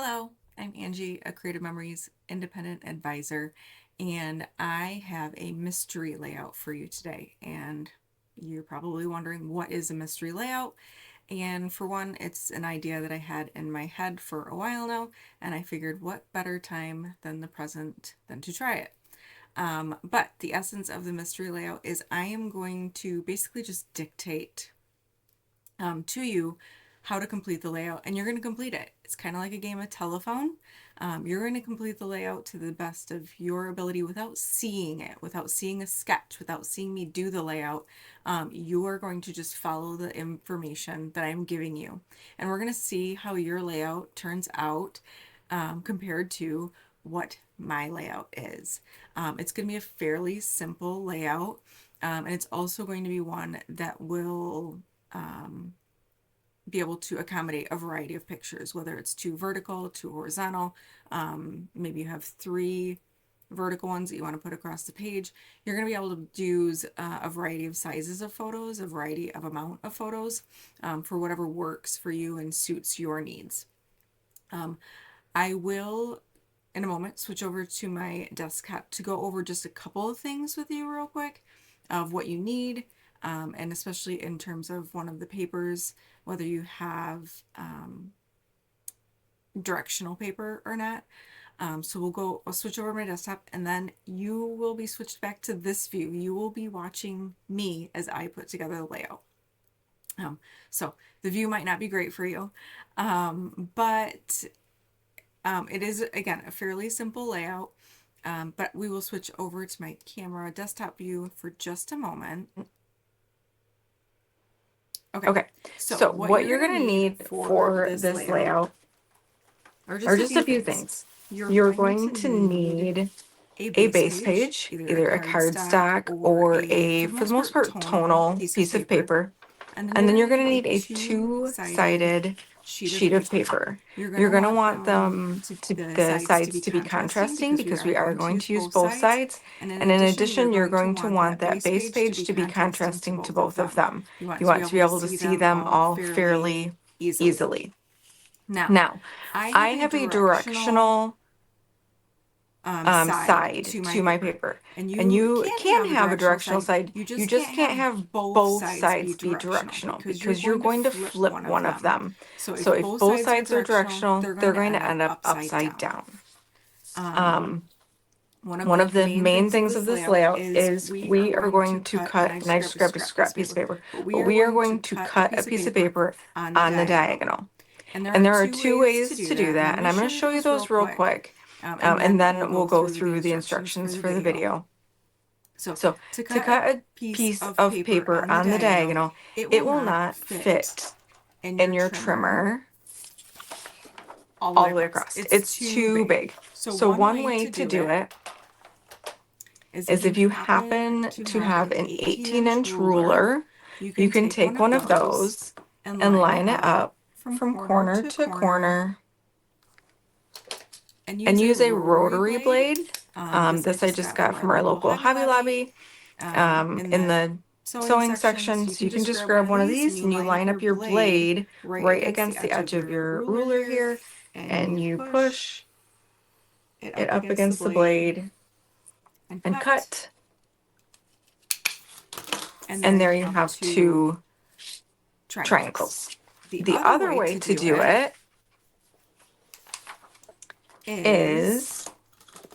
Hello, I'm Angie, a Creative Memories independent advisor, and I have a mystery layout for you today. And you're probably wondering, what is a mystery layout? And for one, it's an idea that I had in my head for a while now, and I figured what better time than the present than to try it. But the essence of the mystery layout is I am going to basically just dictate to you how to complete the layout, and you're going to complete it. It's kind of like a game of telephone. You're going to complete the layout to the best of your ability without seeing it, without seeing a sketch, without seeing me do the layout. You are going to just follow the information that I'm giving you. And we're going to see how your layout turns out compared to what my layout is. It's going to be a fairly simple layout, and it's also going to be one that will be able to accommodate a variety of pictures, whether it's two vertical, two horizontal. Maybe you have three vertical ones that you want to put across the page. You're going to be able to use a variety of sizes of photos, a variety of amount of photos, for whatever works for you and suits your needs. I will, in a moment, switch over to my desktop to go over just a couple of things with you real quick of what you need, and especially in terms of one of the papers, whether you have directional paper or not. So I'll switch over to my desktop, and then you will be switched back to this view. You will be watching me as I put together the layout. So the view might not be great for you, but it is, again, a fairly simple layout. But we will switch over to my camera desktop view for just a moment. Okay, so what you're going to need for this layout are just a few things. You're going to need a base page, either a cardstock or a, for the most part, tonal piece of paper. And then you're going to need a two-sided sheet of paper. You're going to want the sides to be contrasting because we are going to use both sides. And in addition, you're going to want that base page to be contrasting to both of them. You want to be able to see them all fairly easily. Now, I have a directional side to my paper. And you can have a directional side, you just can't have both sides be directional because you're going to flip one of them. So if both sides are directional, they're going to end up upside down. One of the main things of this layout is we are going to cut, and I just grabbed a scrap piece of paper, but we are going to cut a piece of paper on the diagonal. And there are two ways to do that, and I'm going to show you those real quick. And then we'll go through the instructions for the video. So to cut a piece of paper on the diagonal, it will not fit in your trimmer all the way across. It's too big. So one way to do it is if you happen to have an 18-inch ruler, you can take one of those and line it up from corner to corner and use a rotary blade. This I just got from our local Hobby Lobby in the sewing section. So you can just grab one of these and you line up your blade right against the edge of your ruler here, and you push it up against the blade and cut. And there you have two triangles. The other way to do it is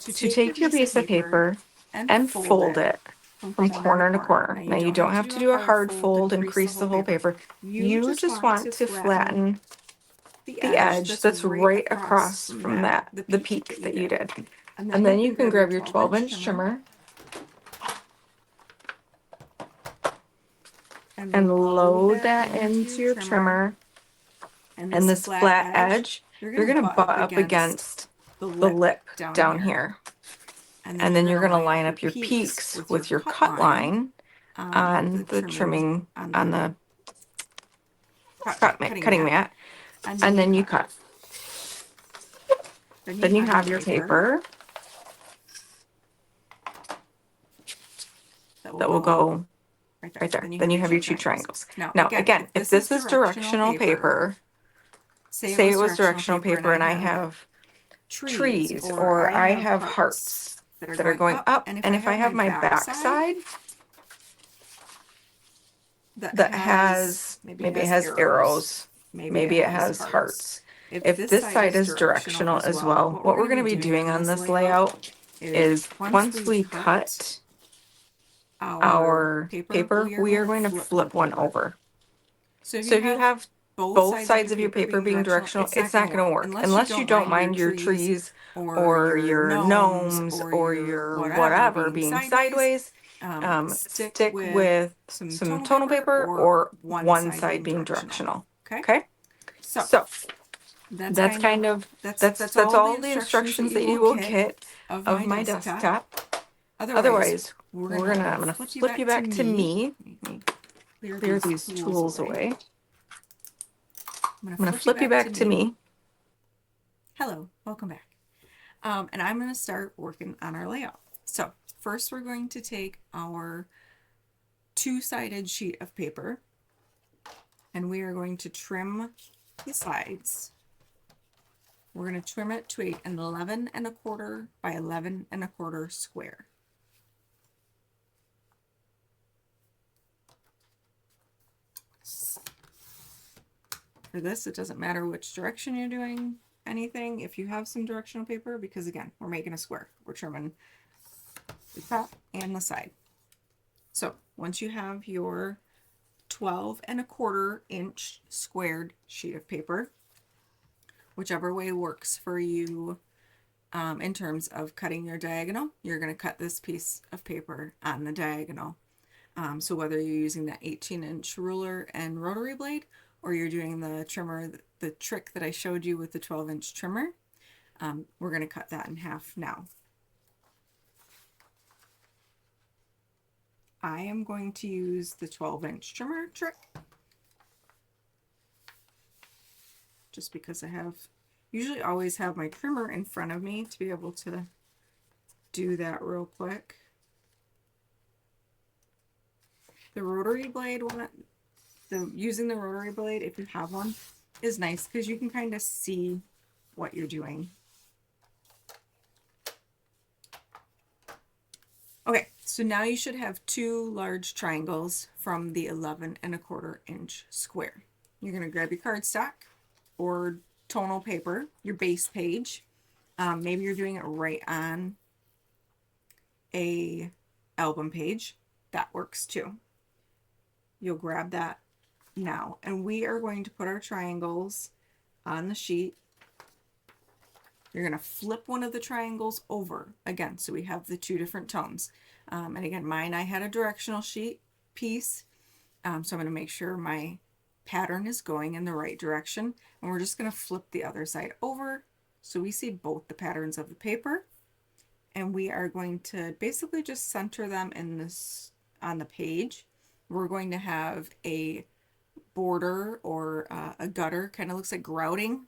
to take your piece of paper and fold it from corner to corner. Now you don't have to do a hard fold and crease the whole paper. You just want to flatten the edge that's right across from the peak that you did. And then you can grab your 12-inch trimmer and load that into your trimmer. And this flat edge, you're going to butt up against the lip down here. And then you're going to line up your peaks with your cut line on the trimming, on the cutting mat. And then you cut. Then you have your paper that will go right there. Then you have your two triangles. Now again, if this is directional paper, say it was directional paper and I have trees or I have hearts that are going up, and if I have my back side that has, maybe it has arrows, maybe it has hearts. If this side is directional as well, what we're going to be doing on this layout is once we cut our paper, we are going to flip one over. So if you have both sides of your paper being directional, it's not going to work unless you don't mind your trees or your gnomes or your whatever being sideways. Stick with some tonal paper or one side being directional. Okay, so that's kind of that's all the instructions that you will get of my desktop. Otherwise, I'm gonna flip you back to me. Clear these tools away. I'm gonna flip you back to me. Hello, welcome back. And I'm going to start working on our layout. So first we're going to take our two-sided sheet of paper and we are going to trim the sides. We're going to trim it to an 11 1/4 by 11 1/4 square. For this, it doesn't matter which direction you're doing anything if you have some directional paper, because again, we're making a square. We're trimming the top and the side. So once you have your 12 1/4 inch squared sheet of paper, whichever way works for you in terms of cutting your diagonal, you're going to cut this piece of paper on the diagonal. So whether you're using that 18-inch ruler and rotary blade, or you're doing the trimmer, the trick that I showed you with the 12-inch trimmer, we're going to cut that in half now. I am going to use the 12-inch trimmer trick just because I usually always have my trimmer in front of me to be able to do that real quick. The rotary blade one, using the rotary blade, if you have one, is nice because you can kind of see what you're doing. Okay, so now you should have two large triangles from the 11 1/4 inch square. You're going to grab your cardstock or tonal paper, your base page. Maybe you're doing it right on a album page. That works too. You'll grab that now, and we are going to put our triangles on the sheet. You're going to flip one of the triangles over again, so we have the two different tones. And again, mine, I had a directional sheet piece, so I'm going to make sure my pattern is going in the right direction, and we're just going to flip the other side over so we see both the patterns of the paper, and we are going to basically just center them in this on the page. We're going to have a border or a gutter, kind of looks like grouting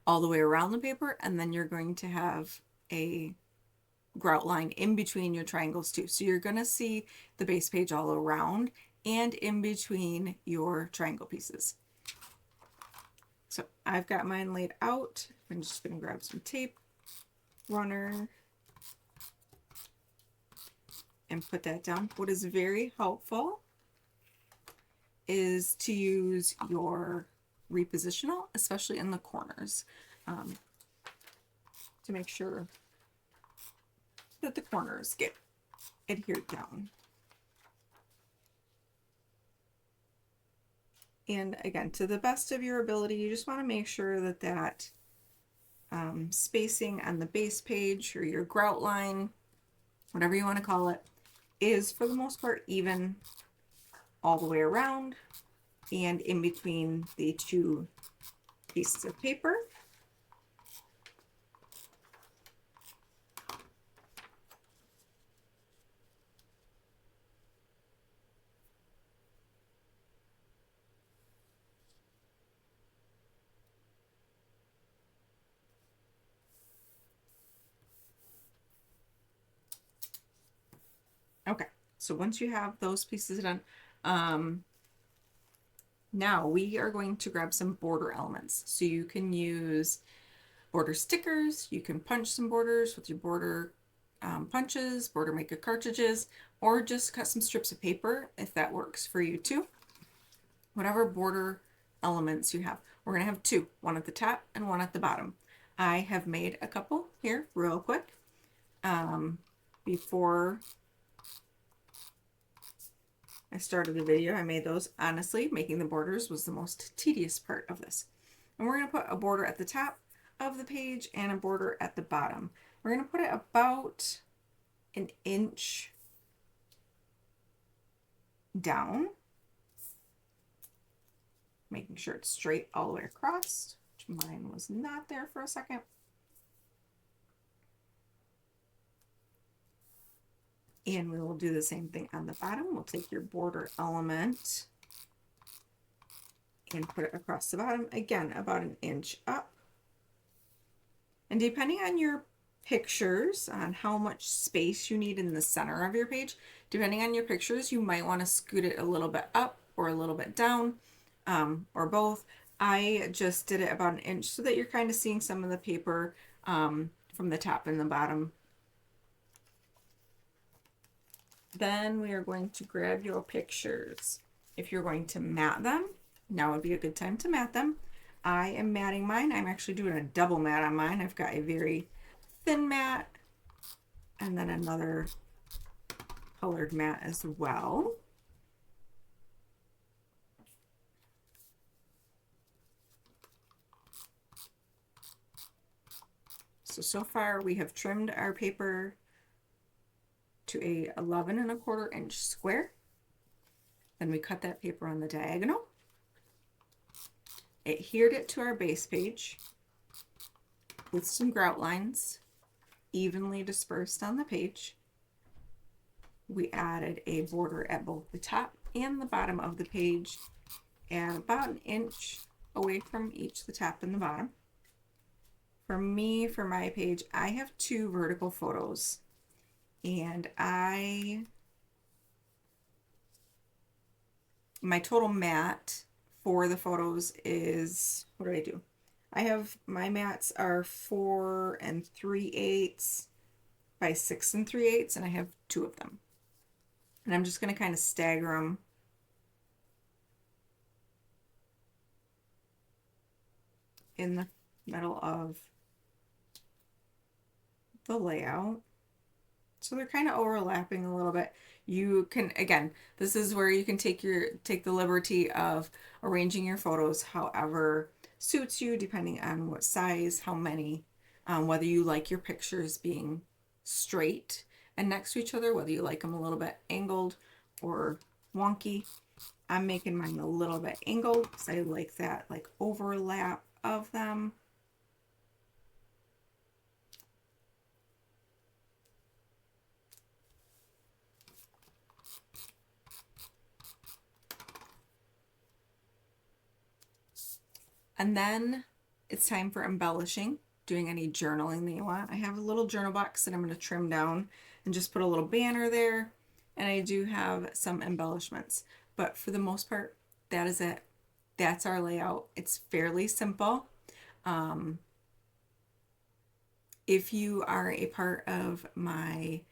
all the way around the paper, and then you're going to have a grout line in between your triangles too. So you're going to see the base page all around and in between your triangle pieces. So I've got mine laid out. I'm just going to grab some tape runner and put that down. What is very helpful is to use your repositional, especially in the corners, to make sure that the corners get adhered down. And again, to the best of your ability, you just want to make sure that that spacing on the base page or your grout line, whatever you want to call it, is for the most part even all the way around and in between the two pieces of paper. Okay, so once you have those pieces done, Now we are going to grab some border elements. So you can use border stickers, you can punch some borders with your border punches, border maker cartridges, or just cut some strips of paper if that works for you too. Whatever border elements you have. We're going to have two, one at the top and one at the bottom. I have made a couple here real quick. Before I started the video, I made those. Honestly, making the borders was the most tedious part of this. And we're going to put a border at the top of the page and a border at the bottom. We're going to put it about an inch down, making sure it's straight all the way across, which mine was not there for a second. And we will do the same thing on the bottom. We'll take your border element and put it across the bottom, again, about an inch up. And depending on your pictures, on how much space you need in the center of your page, depending on your pictures, you might want to scoot it a little bit up or a little bit down, or both. I just did it about an inch so that you're kind of seeing some of the paper from the top and the bottom. Then we are going to grab your pictures. If you're going to mat them, now would be a good time to mat them. I am matting mine. I'm actually doing a double mat on mine. I've got a very thin mat and then another colored mat as well. So far we have trimmed our paper to a 11 1/4 inch square. Then we cut that paper on the diagonal. Adhered it to our base page with some grout lines evenly dispersed on the page. We added a border at both the top and the bottom of the page at about an inch away from each the top and the bottom. For me, for my page, I have two vertical photos, and my total mat for the photos is, what do I do? I have, my mats are 4 3/8 by 6 3/8, and I have two of them. And I'm just going to kind of stagger them in the middle of the layout. So they're kind of overlapping a little bit. You can, again, this is where you can take the liberty of arranging your photos however suits you, depending on what size, how many, whether you like your pictures being straight and next to each other, whether you like them a little bit angled or wonky. I'm making mine a little bit angled because I like that like overlap of them. And then it's time for embellishing, doing any journaling that you want. I have a little journal box that I'm going to trim down and just put a little banner there. And I do have some embellishments. But for the most part, that is it. That's our layout. It's fairly simple. If you are a part of my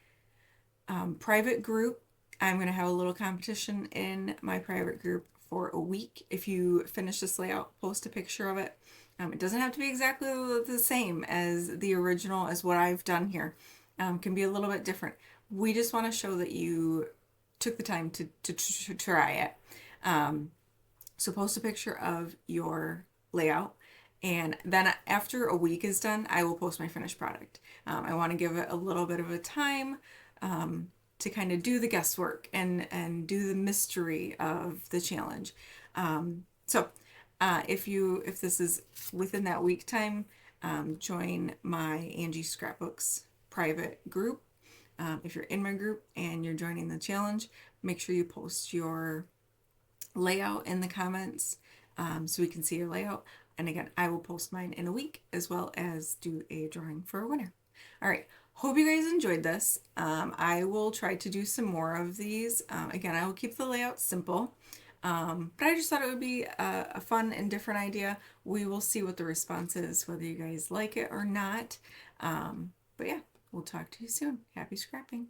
private group, I'm going to have a little competition in my private group for a week. If you finish this layout, post a picture of it. It doesn't have to be exactly the same as the original, as what I've done here. Can be a little bit different. We just want to show that you took the time to try it. So post a picture of your layout, and then after a week is done, I will post my finished product. I want to give it a little bit of a time to kind of do the guesswork and do the mystery of the challenge. If this is within that week time, join my Angie Scrapbooks private group. If you're in my group and you're joining the challenge, make sure you post your layout in the comments so we can see your layout. And again, I will post mine in a week as well as do a drawing for a winner. All right. Hope you guys enjoyed this. I will try to do some more of these. Again, I will keep the layout simple. But I just thought it would be a fun and different idea. We will see what the response is, whether you guys like it or not. But yeah, we'll talk to you soon. Happy scrapping.